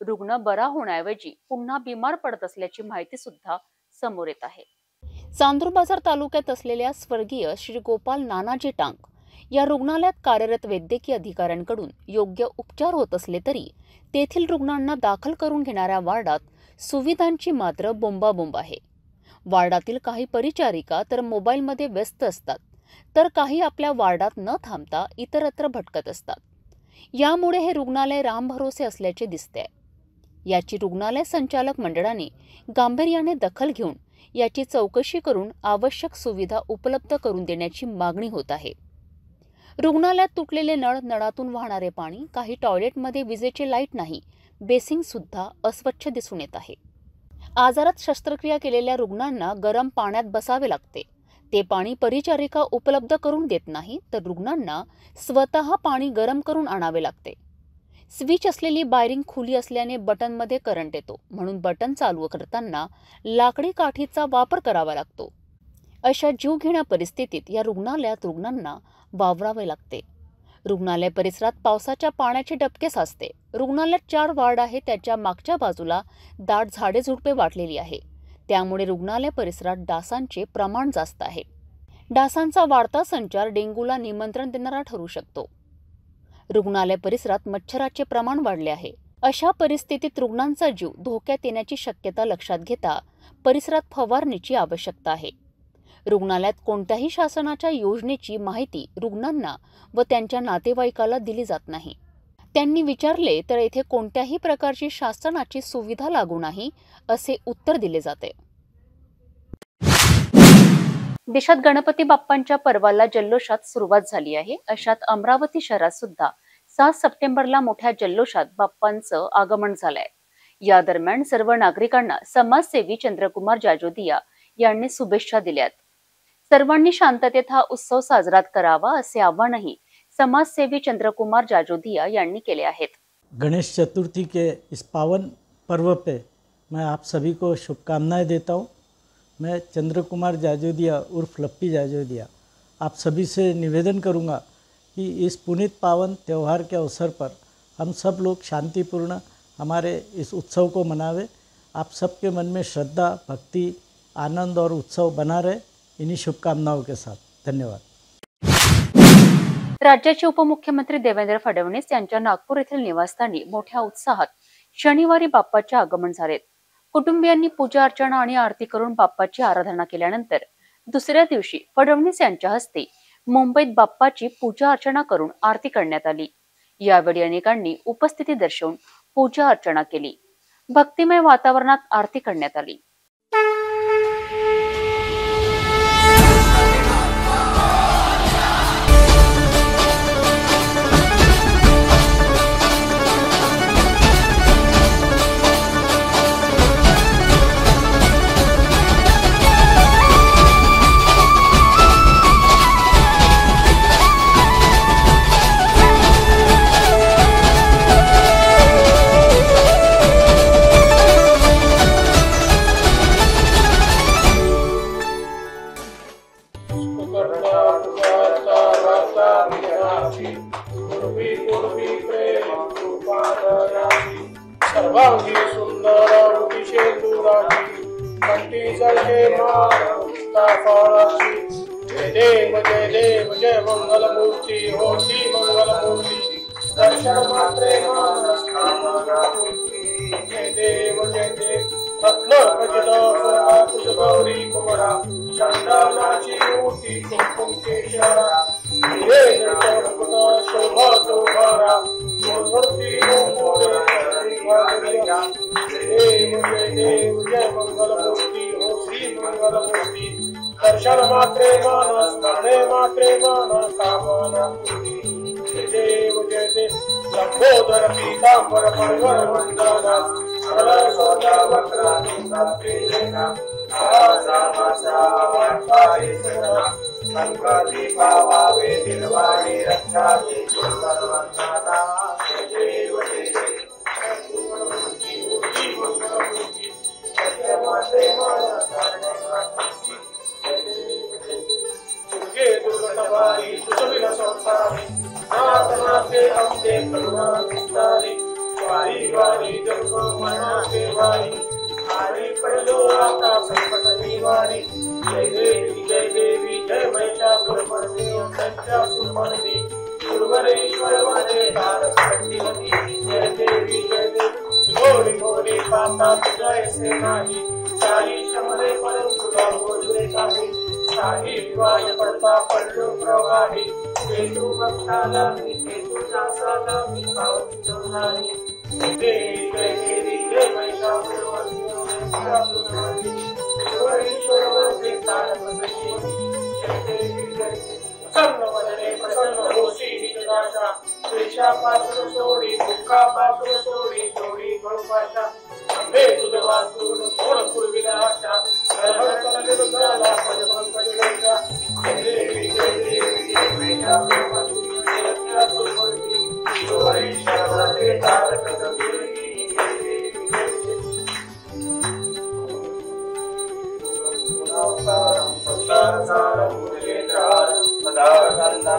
रुग्ण बरा होण्याऐवजी पुन्हा बिमार पडत असल्याची माहिती सुद्धा समोर येत आहे। चांदूर बाजार तालुक्यात असलेल्या स्वर्गीय श्री गोपाल नानाजी टांक या रुग्णालयात कार्यरत वैद्यकीय अधिकाऱ्यांकडून योग्य उपचार होत असले तरी तेथील रुग्णांना दाखल करून घेणाऱ्या वार्डात सुविधांची मात्र बोंबाबोंब आहे। वार्डातील काही परिचारिका तर मोबाईलमध्ये व्यस्त असतात, तर काही आपल्या वार्डात न थांबता इतरत्र भटकत असतात। यामुळे हे रुग्णालय रामभरोसे असल्याचे दिसते। याची रुग्णालय संचालक मंडळाने गांभीर्याने दखल घेऊन याची चौकशी करून आवश्यक सुविधा उपलब्ध करून देण्याची मागणी होत आहे। रुग्णालयात तुटलेले नळ, नळातून वाहणारे पाणी, काही टॉयलेटमध्ये विजेचे लाईट नाही, बेसिंग सुद्धा अस्वच्छ दिसून येत आहे। आजारात शस्त्रक्रिया केलेल्या रुग्णांना गरम पाण्यात बसावे लागते। ते पाणी परिचारिका उपलब्ध करून देत नाही, तर रुग्णांना स्वतः पाणी गरम करून आणावे लागते। स्विच असलेली वायरिंग खुली असल्याने बटनमध्ये करंट येतो, म्हणून बटन चालू करताना लाकडी काठीचा वापर करावा लागतो। अशा जीवघेण्या परिस्थितीत या रुग्णालयात रुग्णांना वावरावे लागते। रुग्णालय परिसरात पावसाच्या पाण्याचे डबके साचते। रुग्णालयात 4 वार्ड आहे, त्याच्या मागच्या बाजूला दाट झाडे झुडपे वाटलेली आहे। त्यामुळे रुग्णालय परिसरात डासांचे प्रमाण जास्त आहे। डासांचा वाढता संचार डेंग्यूला निमंत्रण देणारा ठरू शकतो। रुग्णालय परिसरात मच्छराचे प्रमाण वाढले आहे। अशा परिस्थितीत रुग्णांचा जीव धोक्यात येण्याची शक्यता लक्षात घेता परिसरात फवारणीची आवश्यकता आहे। रुग्णालयात कोणत्याही शासनाच्या योजनेची माहिती रुग्णांना व त्यांच्या नातेवाईकाला दिली जात नाही। त्यांनी विचारले तर येथे कोणत्याही प्रकारची शासनाची सुविधा लागू नाही असे उत्तर दिले जाते। देशात गणपती बाप्पांच्या पर्वाला जल्लोषात सुरुवात झाली आहे। अशात अमरावती शहरात सुद्धा 7 सप्टेंबरला मोठ्या जल्लोषात बाप्पांचं आगमन झालंय। या दरम्यान सर्व नागरिकांना समाजसेवी चंद्रकुमार जाजोदिया यांनी शुभेच्छा दिल्यात। सर्वांनी शांततेत हा उत्सव साजरा करावा असे आवाहनही समाजसेवी चंद्रकुमार जाजोदिया यांनी केले आहेत। गणेश चतुर्थी के इस पावन पर्व पे मैं आप सभी को शुभकामनाएं देता हूं। मैं चंद्रकुमार जाजोदिया उर्फ लप्पी जाजोदिया आप सभी से निवेदन करूंगा कि इस पुनीत पावन त्यौहार के अवसर पर हम सब लोग शांतिपूर्ण हमारे इस उत्सव को मनावे। आप सबके मन में श्रद्धा, भक्ति, आनंद और उत्सव बना रहे, इन्हीं शुभकामनाओं के साथ धन्यवाद। राज्याचे उपमुख्यमंत्री देवेंद्र फडणवीस यांच्या नागपूर येथील निवासस्थानी मोठ्या उत्साहात शनिवारी बाप्पाचे आगमन झाले। कुटुंबियांनी पूजा अर्चना आणि आरती करून बाप्पाची आराधना केल्यानंतर दुसऱ्या दिवशी फडणवीस यांच्या हस्ते मुंबईत बाप्पाची पूजा अर्चना करून आरती करण्यात आली। यावेळी अनेकांनी उपस्थिती दर्शवून पूजा अर्चना केली। भक्तिमय वातावरणात आरती करण्यात आली। सर्वांगी सुंदर उदिशेंदुराची कंठी जळके फळाची जय देव जय मंगल मूर्ती होती मंगल मूर्ती दर्शन मात्रे मानस जय देव रत्न खचित गौरी कुमरा चंदनाची मूर्ती कुंकुम केशरा शोभा शोभरा मूर्ती देव जय मंगल मूर्ती हो श्री मंगल मूर्ती दर्शन मात्रे मानस स्मरणे मात्रे मानस कामना देव जय देव लंबोदर पीतांबर परिवर वंदना सरल सोदा वक्र आजा मासा वाटाई सदा संकटी पावावे निर्वाणी रक्षावी सर्वनाथा देव देव सत्यमाते मन दुर्गे दुर्गतवारी सुविन संसारी नाथनाथे अम्बे करुणा विस्तारी वारी वारी जन्म मरणाचे वारी आरी पडलो आता संकट निवारी जय देवी जय महिषासुरमर्दिनी सत्यासुरमर्दिनी गुरुवरेश्वर वंदे तारकवती जय देवी घोरी घोरी पापा जय से नाही साई शमरे परंतु बोलले काही साई विवाय पडता पडलो प्रवाही हेतू भक्ताला मी हेतू नासाला मी भावतो नाही देवी जय महिषासुरमर्दिनी सत्यासुरमर्दिनी गुरुवरेश्वर वंदे तारकवती जय देवी प्रसन्न वदने प्रसन्न होशी निजदाशा क्लेशापासून सोडी दुःखापासून सोडी सोडी कळपाशा अंबे तुझ वाचून कोण पूर्वीला आशा झाला पदपंकजा देवी जय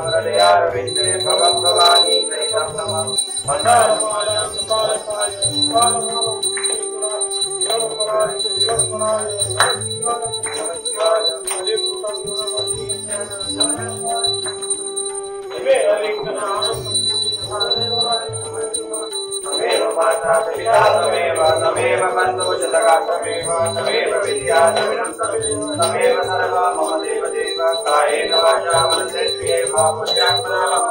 हृदयारविंदे भवं भवानी दैवं मंदारमाला सुपालकाय तमेव माता पिता तमेव बन्धुः सखा तमेव विद्या तमेव सर्वा मम देव देव कायेन वाचा मनसेन्द्रियेण वा पुण्यात्मनां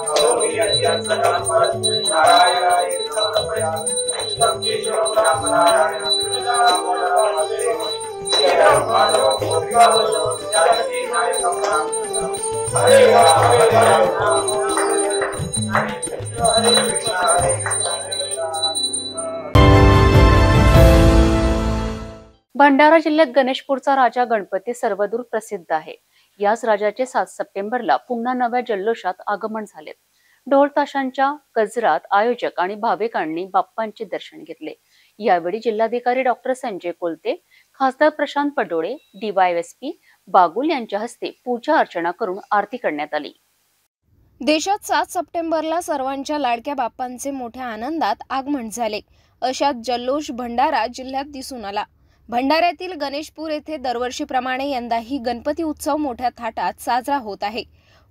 करोमि यद्यत् सकलं परस्मै नारायणाय समर्पयामि कृष्णं केशवं रामनारायणं कृष्णदामोदरं श्रीराम माधवं गोपिकावल्लभं जानकी नायकं राम हरे राम हरे राम हरे कृष्ण हरे कृष्ण भंडारा जिल्ह्यात गणेशपूरचा राजा गणपती सर्वदूर प्रसिद्ध आहे। याच राजाचे 7 सप्टेंबरला पुन्हा नव्या जल्लोषात आगमन झाले। ढोल ताशांच्या गजरात आयोजक आणि भाविकांनी बाप्पांचे दर्शन घेतले। यावेळी जिल्हाधिकारी डॉक्टर संजय कोलते, खासदार प्रशांत पडोळे, DYSP बागुल यांच्या हस्ते पूजा अर्चना करून आरती करण्यात आली। देशात 7 सप्टेंबरला सर्वांच्या लाडक्या बाप्पांचे मोठ्या आनंदात आगमन झाले। अशात जल्लोष भंडारा जिल्ह्यात दिसून आला। भंडाऱ्यातील गणेशपूर येथे दरवर्षीप्रमाणे यंदाही गणपती उत्सव मोठ्या थाटात साजरा होत आहे।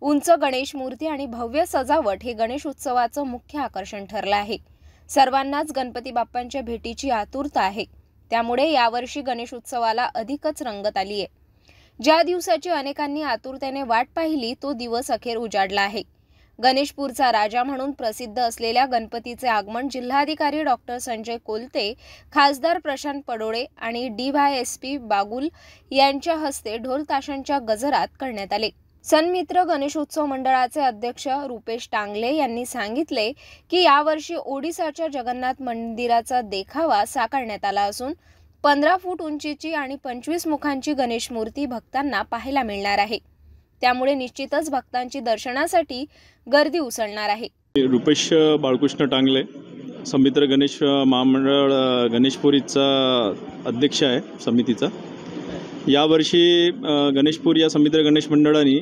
उंच गणेश मूर्ती आणि भव्य सजावट हे गणेश उत्सवाचं मुख्य आकर्षण ठरलं आहे। सर्वांनाच गणपती बाप्पांच्या भेटीची आतुरता आहे, त्यामुळे यावर्षी गणेश उत्सवाला अधिकच रंगत आली आहे। ज्या दिवसाची अनेकांनी आतुरतेने वाट पाहिली तो दिवस अखेर उजाडला आहे। गणेशपूरचा राजा म्हणून प्रसिद्ध असलेल्या गणपतीचे आगमन जिल्हाधिकारी डॉक्टर संजय कोलते, खासदार प्रशांत पडोळे आणि DYSP बागुल यांच्या हस्ते ढोल ताशांच्या गजरात करण्यात आले। सन्मित्र गणेशोत्सव मंडळाचे अध्यक्ष रुपेश टांगले यांनी सांगितले की यावर्षी ओडिसाच्या जगन्नाथ मंदिराचा देखावा साकारण्यात आला असून 15 फूट उंचीची आणि 25 मुखांची गणेश मूर्ती भक्तांना पाहायला मिळणार आहे। त्यामुळे निश्चितच भक्तांची दर्शनासाठी गर्दी उसळणार आहे। रुपेश बाळकृष्ण टांगले, सन्मित्र गणेश महामंडळ गणेशपुरीचा अध्यक्ष आहे समितीचा। यावर्षी गणेशपूर या सन्मित्र गणेश मंडळाने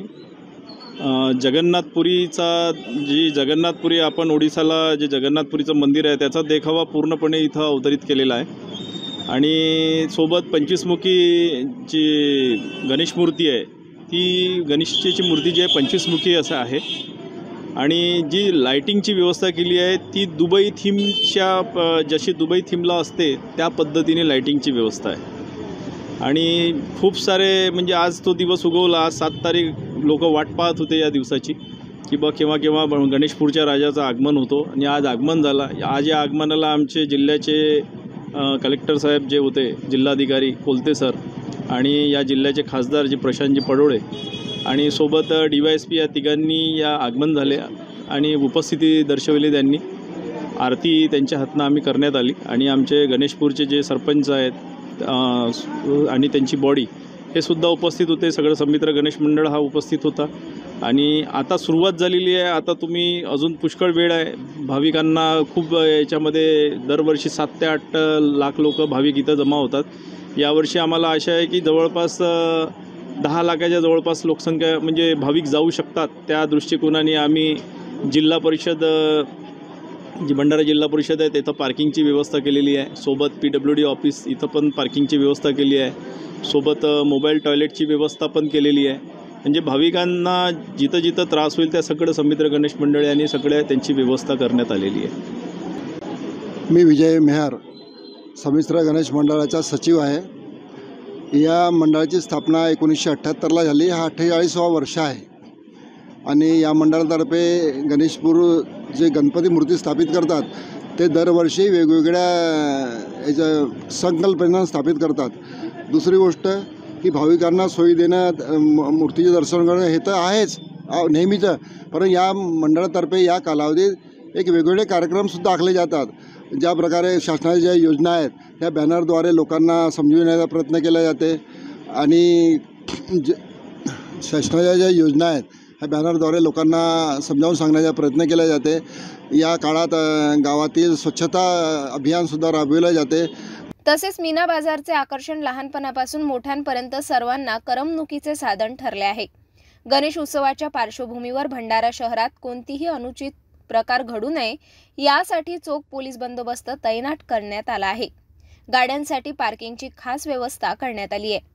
जगन्नाथपुरी आपण ओडिसाला जे जगन्नाथपुरीचं मंदिर आहे त्याचा देखावा पूर्णपणे इथं अवतरित केलेला आहे आणि सोबत 25 मुखी जी गणेश मूर्ती आहे ती गणेशची मूर्ती जी आहे 25 मुखी असं आहे आणि जी लाइटिंगची व्यवस्था केली आहे ती दुबई थीमच्या जशी दुबई थीमला असते त्या पद्धतीने लाइटिंगची व्यवस्था आहे आणि खूप सारे म्हणजे आज तो दिवस उगवला। आज 7 तारीख लोक वाट पाहत होते या दिवसाची की बा केव्हा गणेशपूरच्या राजाचं आगमन होतो आणि आज आगमन झाला। आज या आगमनाला आमचे जिल्ह्याचे कलेक्टर साहेब जे होते, जिल्हाधिकारी कोलते सर आणि या जिल्ह्याचे खासदार जे प्रशांतजी पडोळे आणि सोबत DYSP या तिघांनी या आगमन झाले आणि उपस्थिती दर्शवली। त्यांनी आरती त्यांच्या हातनं आम्ही करण्यात आली आणि आमचे गणेशपूरचे जे सरपंच आहेत आणि त्यांची बॉडी हे सुद्धा उपस्थित होते. सगळं समित्र गणेश मंडळ हा उपस्थित होता. आणि आता सुरुवात झालेली आहे. आता तुम्ही अजून पुष्कळ वेळ आहे. भाविकांना खूप याच्यामध्ये दरवर्षी 7 ते 8 लाख लोक भाविक इथं जमा होतात. यावर्षी आम्हाला आशा आहे की जवळपास 10 लाखाच्या जवळपास लोकसंख्या म्हणजे भाविक जाऊ शकतात. त्या दृष्टिकोनाने आम्ही जिल्हा परिषद जी भंडारा जिल्हा परिषद आहे तिथं पार्किंगची व्यवस्था केलेली आहे. सोबत PWD ऑफिस इथं पण पार्किंगची व्यवस्था केली आहे. सोबत मोबाईल टॉयलेटची व्यवस्था पण केलेली आहे. म्हणजे भाविकांना जिथं जिथं त्रास होईल त्या सगळं समित्र गणेश मंडळ यांनी सगळ्या त्यांची व्यवस्था करण्यात आलेली आहे. मी विजय मेहर समित्र गणेश मंडळाचा सचिव आहे. या मंडळाची स्थापना 1978ला झाली. हा 48वा वर्ष आहे. आणि या मंडळातर्फे गणेशपूर जे गणपती मूर्ती स्थापित करतात ते दरवर्षी वेगवेगळ्या याच्या संकल्पनेनं स्थापित करतात. दुसरी गोष्ट की भाविकांना सोयी देणं, मूर्तीचे दर्शन करणं हे तर आहेच नेहमीचं, पण या मंडळातर्फे या कालावधीत एक वेगवेगळे कार्यक्रमसुद्धा आखले जातात. ज्या प्रकारे शासनाच्या ज्या योजना आहेत त्या बॅनरद्वारे लोकांना समजविण्याचा प्रयत्न केला जाते. आणि शासनाच्या ज्या योजना आहेत ह्या बॅनरद्वारे लोकांना समजावून सांगण्याचा प्रयत्न केला जाते. या काळात गावातील स्वच्छता अभियानसुद्धा राबविले जाते. तसेच मीना बाजारचे आकर्षण लहानपणापासून मोठ्यांपर्यंत सर्वांना करमणुकीचे साधन ठरले आहे. गणेश उत्सवाच्या पार्श्वभूमीवर भंडारा शहरात कोणतीही अनुचित प्रकार घडू नये यासाठी चोख पोलीस बंदोबस्त तैनात करण्यात आला आहे. गाड्यांसाठी पार्किंगची खास व्यवस्था करण्यात आली आहे.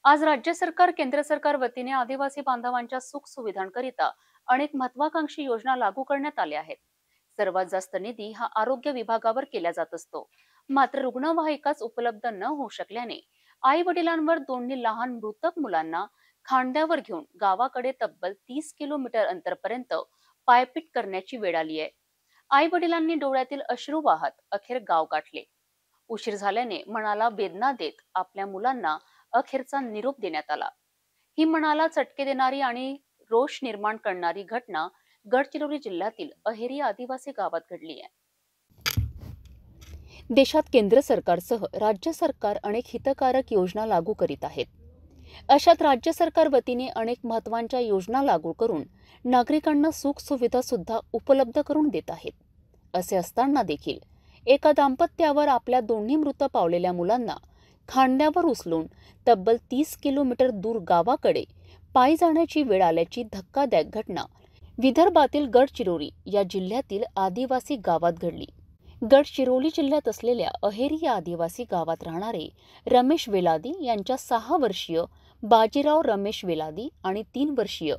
आज राज्य सरकार केंद्र सरकार वतीने आदिवासी बांधवांच्या सुख सुविधांकरिता अनेक महत्वाकांक्षी योजना लागू करण्यात आल्या आहेत. सर्वात जास्त निधी हा आरोग्य विभागावर केला जात असतो. मात्र रुग्णवाहिकाच उपलब्ध न होऊ शकल्याने आई वडिलांवर दोन्ही लहान मृतक मुलांना खांद्यावर घेऊन गावाकडे तब्बल 30 किलोमीटर अंतरपर्यंत पायपीट करण्याची वेळ आली आहे. आई वडिलांनी डोळ्यातील अश्रू वाहत अखेर गाव गाठले. उशीर झाल्याने मनाला वेदना देत आपल्या मुलांना अखेरचा निरोप देण्यात आला. ही मनाला चटके देणारी आणि रोष निर्माण करणारी घटना गडचिरोली जिल्ह्यातील अहेरी आदिवासी गावात घडली आहे. देशात केंद्र सरकारसह राज्य सरकार अनेक हितकारक योजना लागू करीत आहेत. अशात राज्य सरकार वतीने अनेक महत्त्वाच्या योजना लागू करून नागरिकांना सुख सुविधा सुद्धा उपलब्ध करून देत आहेत. असे असताना देखील एका दाम्पत्यावर आपल्या दोन्ही मृत पावलेल्या मुलांना खांद्यावर उचलून तब्बल 30 किलोमीटर दूर गावाकडे पायी जाण्याची वेळ आल्याची धक्कादायक घटना विदर्भातील गडचिरोली या जिल्ह्यातील आदिवासी गावात घडली. गडचिरोली जिल्ह्यात असलेल्या अहेरी या आदिवासी गावात राहणारे रमेश वेलादी यांच्या 6 वर्षीय बाजीराव रमेश वेलादी आणि 3 वर्षीय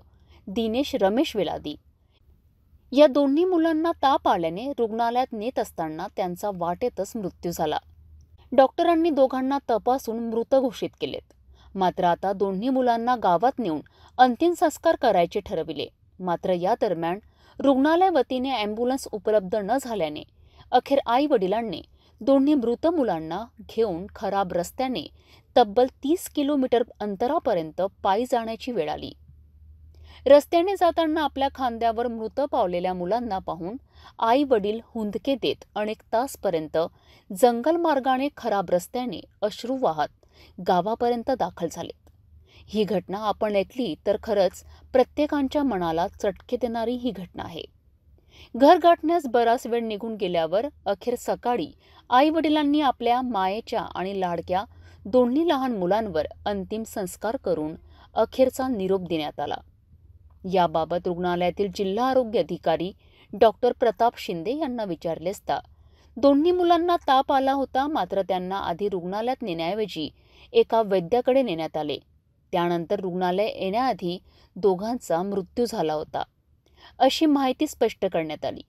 दिनेश रमेश वेलादी या दोन्ही मुलांना ताप आल्याने रुग्णालयात नेत असताना त्यांचा वाटेतच मृत्यू झाला. डॉक्टरांनी दोघांना तपासून मृत घोषित केलेत. मात्र आता दोन्ही मुलांना गावात नेऊन अंतिम संस्कार करायचे ठरविले. मात्र या दरम्यान रुग्णालय वतीने अँब्युलन्स उपलब्ध न झाल्याने अखेर आई वडिलांनी दोन्ही मृत मुलांना घेऊन खराब रस्त्याने तब्बल 30 किलोमीटर अंतरापर्यंत पायी जाण्याची वेळ आली. रस्त्याने जाताना आपल्या खांद्यावर मृत पावलेल्या मुलांना पाहून आई वडील हुंदके देत अनेक तासपर्यंत जंगल मार्गाने खराब रस्त्याने अश्रू वाहत गावापर्यंत दाखल झालेत. ही घटना आपण ऐकली तर खरंच प्रत्येकाच्या मनाला चटके देणारी ही घटना आहे. घर गाठण्यास बराच वेळ निघून गेल्यावर अखेर सकाळी आई वडिलांनी आपल्या मायेच्या आणि लाडक्या दोन्ही लहान मुलांवर अंतिम संस्कार करून अखेरचा निरोप देण्यात आला. याबाबत रुग्णालयातील जिल्हा आरोग्य अधिकारी डॉक्टर प्रताप शिंदे यांना विचारले असता दोन्ही मुलांना ताप आला होता. मात्र त्यांना आधी रुग्णालयात नेण्याऐवजी एका वैद्याकडे नेण्यात आले. त्यानंतर रुग्णालय येण्याआधी दोघांचा मृत्यू झाला होता, अशी माहिती स्पष्ट करण्यात आली.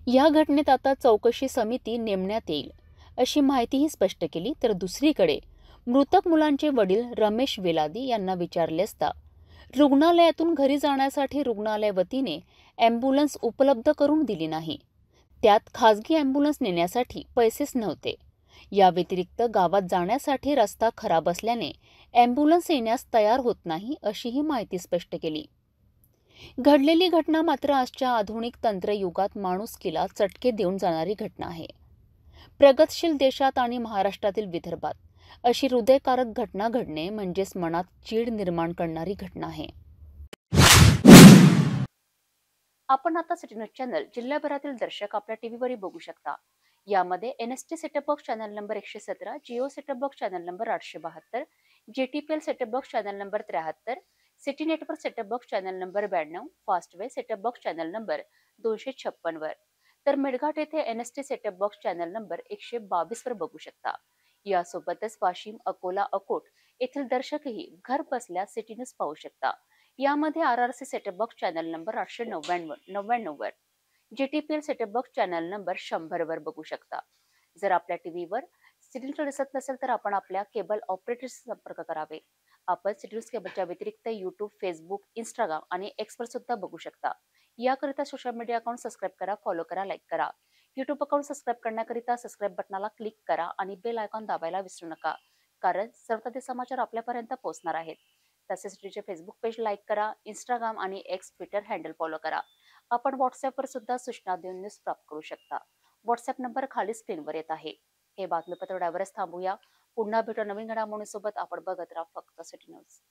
या घटनेत आता चौकशी समिती नेमण्यात येईल, अशी माहितीही स्पष्ट केली. तर दुसरीकडे मृतक मुलांचे वडील रमेश वेलादी यांना विचारले असता रुग्णालयातून घरी जाण्यासाठी रुग्णालय वतीने अँब्युलन्स उपलब्ध करून दिली नाही. त्यात खासगी अँब्युलन्स नेण्यासाठी पैसेच नव्हते. या व्यतिरिक्त गावात जाण्यासाठी रस्ता खराब असल्याने अँब्युलन्स येण्यास तयार होत नाही, अशीही माहिती स्पष्ट केली. घडलेली घटना मात्र आजच्या आधुनिक तंत्रयुगात माणुसकीला चटके देऊन जाणारी घटना आहे. प्रगतशील देशात आणि महाराष्ट्रातील विदर्भात अशी हृदयकारक घटना घडणे म्हणजेच मनात चीड निर्माण करणारी घटना आहे. आपण आता सिटी न्यूज चॅनल जिल्हाभरातील दर्शक आपल्या टीव्हीवरही बघू शकता. यामध्ये NST setup box channel number 117, Jio setup box channel number 872, JTPL setup box channel number 73, city network setup box channel number 92, Fastway setup box channel number 256 वर, तर मेळघाट येथे NST setup box channel number 122 वर बघू शकता. यासोबतच वाशिम, अकोला, अकोट येथील दर्शकही घर बसल्या सिटी न्यूज पाहू शकता. यामध्ये RRC setup box channel number 899 वर, JTPL setup box channel number 100 वर बघू शकता. जर आपल्या टीव्हीवर सिटी न्यूज दिसत नसेल तर आपण आपल्या केबल ऑपरेटरशी संपर्क करावे. आपण सिटी न्यूज केबलच्या व्यतिरिक्त YouTube, Facebook, Instagram आणि X वर सुद्धा बघू शकता. याकरिता सोशल मीडिया अकाउंट सबस्क्राईब करा, फॉलो करा, लाईक करा. YouTube अकाउंट सबस्क्राईब करण्याकरिता सबस्क्राईब बटनाला क्लिक करा आणि बेल आयकॉन दाबायला विसरू नका, कारण सर्व ताजे समाचार आपल्यापर्यंत पोहोचणार आहेत. तसेच सिटीचे फेसबुक पेज लाईक करा, Instagram आणि X ट्विटर हँडल फॉलो करा. आपण व्हॉट्सअपवर सुद्धा सूचना देऊन न्यूज प्राप्त करू शकता. व्हॉट्सअप नंबर खाली स्क्रीनवर येत आहे. हे बातमीपत्र डायव्हरच थांबूया. पुन्हा भेटू नवीन घडामोडींसोबत. आपण बघत राहा फक्त सिटी न्यूज.